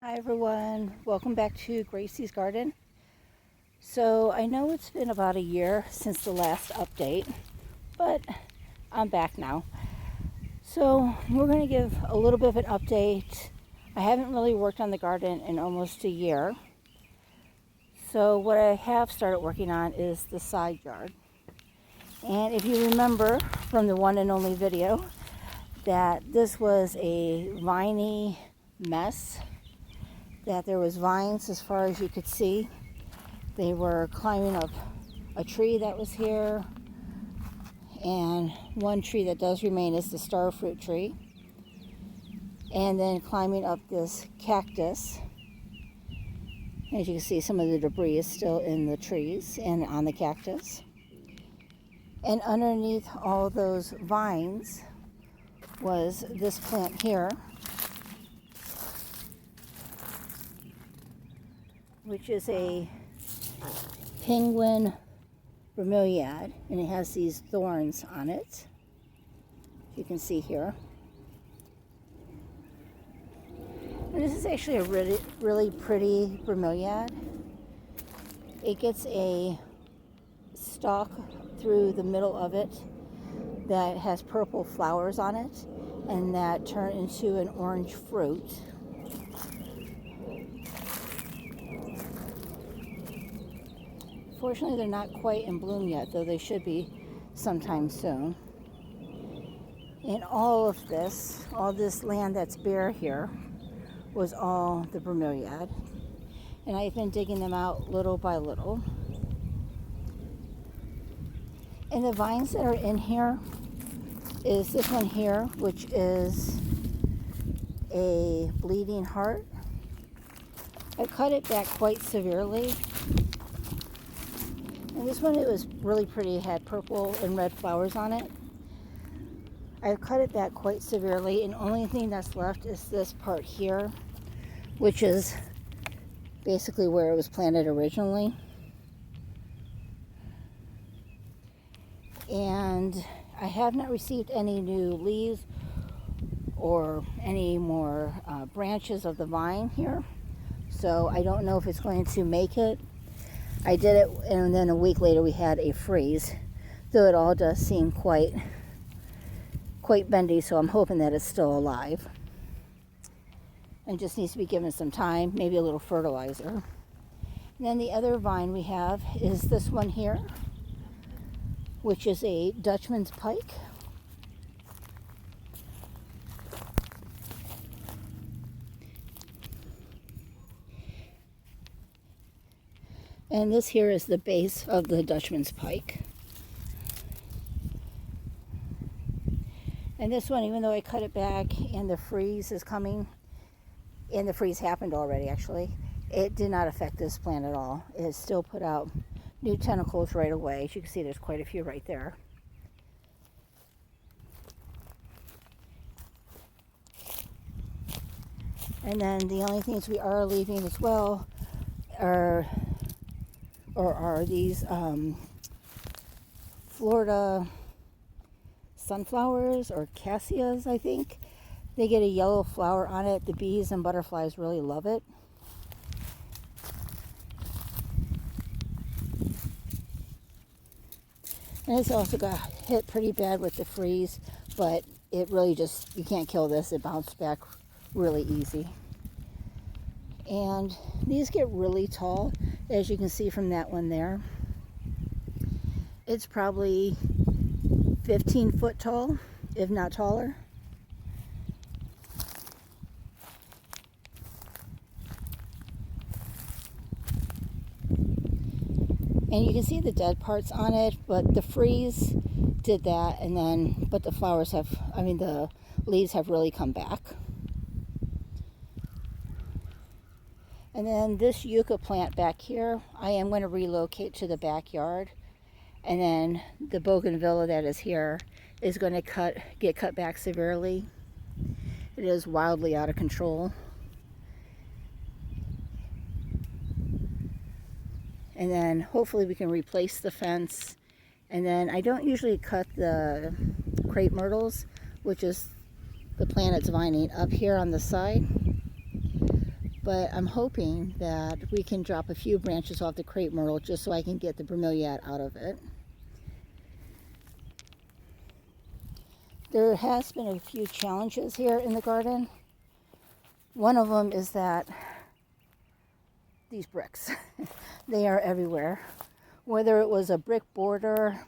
Hi everyone, welcome back to Gracie's Garden. So I know it's been about a year since the last update, but I'm back now. So we're going to give a little bit of an update. I haven't really worked on the garden in almost a year. So what I have started working on is the side yard. And if you remember from the one and only video that this was a viney mess, that there was vines as far as you could see. They were climbing up a tree that was here, and one tree that does remain is the star fruit tree, and then climbing up this cactus. As you can see, some of the debris is still in the trees and on the cactus. And underneath all those vines was this plant here, which is a penguin bromeliad, and it has these thorns on it, you can see here. And this is actually a really pretty bromeliad. It gets a stalk through the middle of it that has purple flowers on it, and that turn into an orange fruit. Fortunately, they're not quite in bloom yet, though they should be sometime soon. And all this land that's bare here, was all the bromeliad. And I've been digging them out little by little. And the vines that are in here is this one here, which is a bleeding heart. I cut it back quite severely. And this one, it was really pretty. It had purple and red flowers on it. I've cut it back quite severely, and the only thing that's left is this part here, which is basically where it was planted originally. And I have not received any new leaves or any more branches of the vine here, so I don't know if it's going to make it. I did it, and then a week later we had a freeze, though it all does seem quite bendy, so I'm hoping that it's still alive. And just needs to be given some time, maybe a little fertilizer. And then the other vine we have is this one here, which is a Dutchman's pike. And this here is the base of the Dutchman's pike. And this one, even though I cut it back and the freeze is coming, and the freeze happened already actually, it did not affect this plant at all. It still put out new tentacles right away. As you can see, there's quite a few right there. And then the only things we are leaving as well are these Florida sunflowers, or cassias, I think. They get a yellow flower on it. The bees and butterflies really love it. And it's also got hit pretty bad with the freeze, but it really just, you can't kill this. It bounced back really easy. And these get really tall, as you can see from that one there. It's probably 15 foot tall, if not taller. And you can see the dead parts on it, but the freeze did that, and then, but the flowers have, the leaves have really come back. And then this yucca plant back here, I am going to relocate to the backyard. And then the bougainvillea that is here is going to get cut back severely. It is wildly out of control. And then hopefully we can replace the fence. And then I don't usually cut the crepe myrtles, which is the plant that's vining up here on the side. but I'm hoping that we can drop a few branches off the crepe myrtle just so I can get the bromeliad out of it. There has been a few challenges here in the garden. One of them is that these bricks, they are everywhere. Whether it was a brick border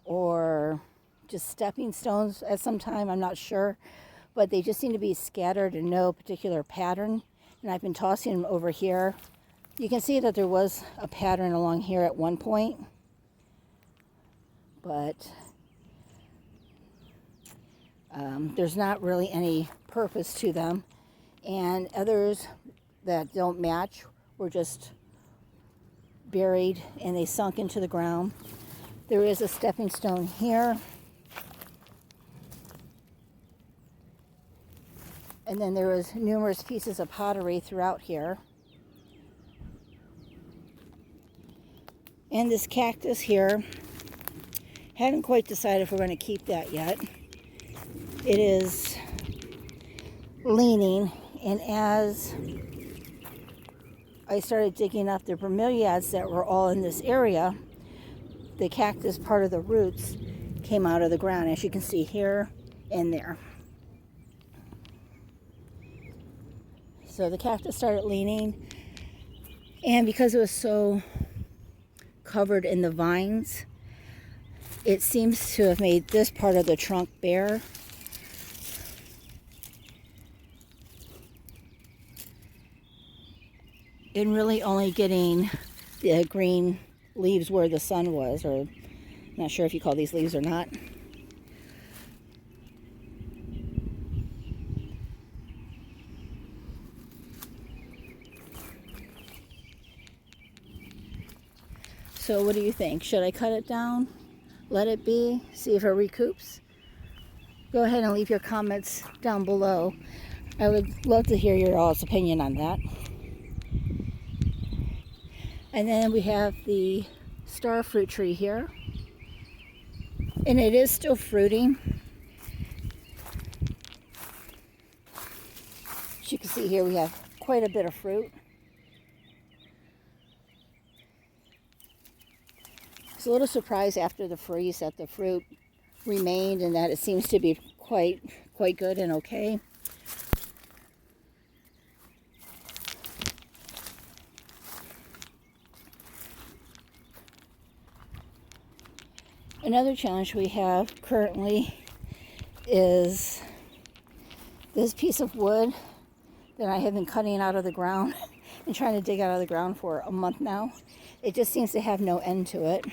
or just stepping stones at some time, I'm not sure, but they just seem to be scattered in no particular pattern. And I've been tossing them over here. You can see that there was a pattern along here at one point, but there's not really any purpose to them. And others that don't match were just buried and they sunk into the ground. There is a stepping stone here. And then there was numerous pieces of pottery throughout here. And this cactus here, haven't quite decided if we're going to keep that yet. It is leaning, and as I started digging up the bromeliads that were all in this area, the cactus part of the roots came out of the ground, as you can see here and there. So the cactus started leaning, and because it was so covered in the vines, it seems to have made this part of the trunk bare. And really only getting the green leaves where the sun was, or not sure if you call these leaves or not. So what do you think? Should I cut it down? Let it be? See if it recoups? Go ahead and leave your comments down below. I would love to hear your all's opinion on that. And then we have the star fruit tree here. And it is still fruiting. As you can see here, we have quite a bit of fruit. I was a little surprised after the freeze that the fruit remained and that it seems to be quite good and okay. Another challenge we have currently is this piece of wood that I have been cutting out of the ground and trying to dig out of the ground for a month now. It just seems to have no end to it.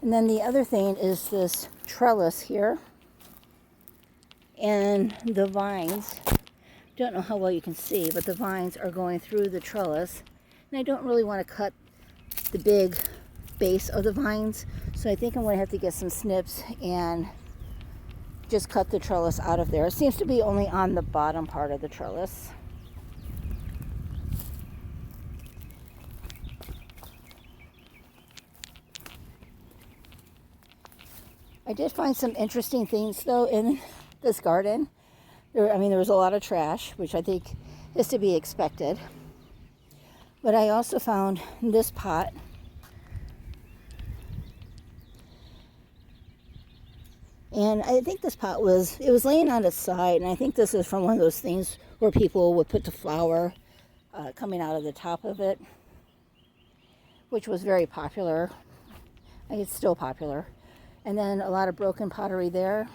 And then the other thing is this trellis here. And the vines, don't know how well you can see, but the vines are going through the trellis. And I don't really want to cut the big base of the vines, so I think I'm going to have to get some snips and just cut the trellis out of there. It seems to be only on the bottom part of the trellis. I did find some interesting things though in this garden. There was a lot of trash, which I think is to be expected. But I also found this pot. And I think this pot was laying on its side, and I think this is from one of those things where people would put the flour coming out of the top of it, which was very popular. I think it's still popular. And then a lot of broken pottery there.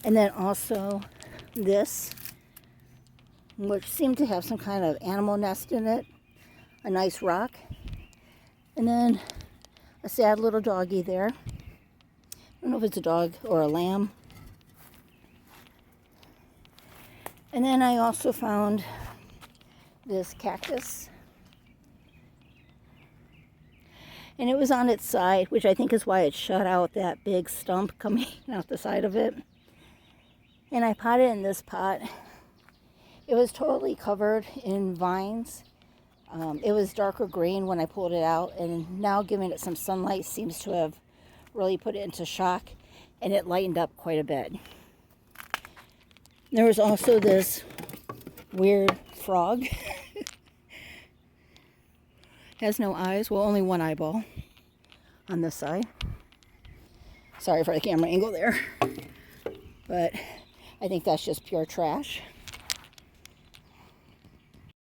And then also this, which seemed to have some kind of animal nest in it, a nice rock. And then a sad little doggy there. I don't know if it's a dog or a lamb. And then I also found this cactus. And it was on its side, which I think is why it shut out that big stump coming out the side of it. And I potted in this pot. It was totally covered in vines. It was darker green when I pulled it out, and now giving it some sunlight seems to have really put it into shock, and it lightened up quite a bit. There was also this weird frog. Has no eyes. Well, only one eyeball on this side. Sorry for the camera angle there. But I think that's just pure trash.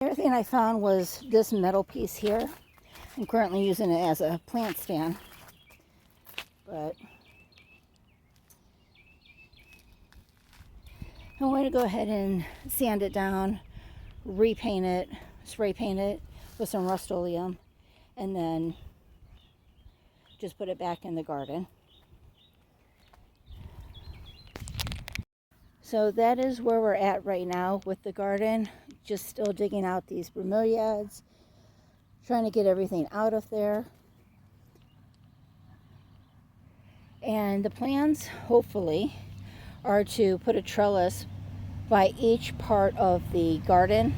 The other thing I found was this metal piece here. I'm currently using it as a plant stand. But I'm going to go ahead and sand it down, repaint it, spray paint it with some Rust-Oleum, and then just put it back in the garden. So that is where we're at right now with the garden. Just still digging out these bromeliads, trying to get everything out of there. And the plans, hopefully, are to put a trellis by each part of the garden,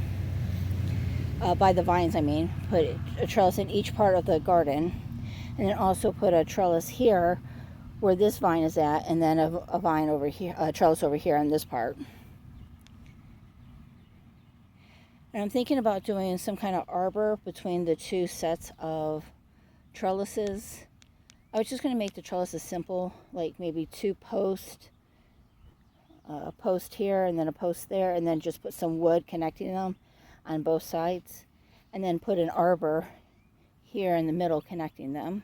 by the vines I mean, put a trellis in each part of the garden, and then also put a trellis here where this vine is at, and then a vine over here, a trellis over here on this part. And I'm thinking about doing some kind of arbor between the two sets of trellises. I was just going to make the trellises simple, like maybe two posts, a post here and then a post there, and then just put some wood connecting them on both sides, and then put an arbor here in the middle connecting them.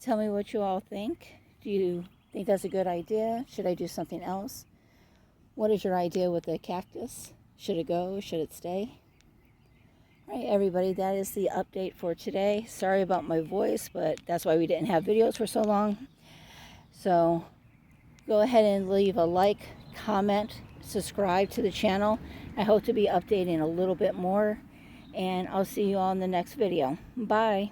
Tell me what you all think. Do you think that's a good idea? Should I do something else? What is your idea with the cactus? Should it go? Should it stay? All right, everybody, that is the update for today. Sorry about my voice, but that's why we didn't have videos for so long. So go ahead and leave a like, comment, subscribe to the channel. I hope to be updating a little bit more, and I'll see you all in the next video. Bye.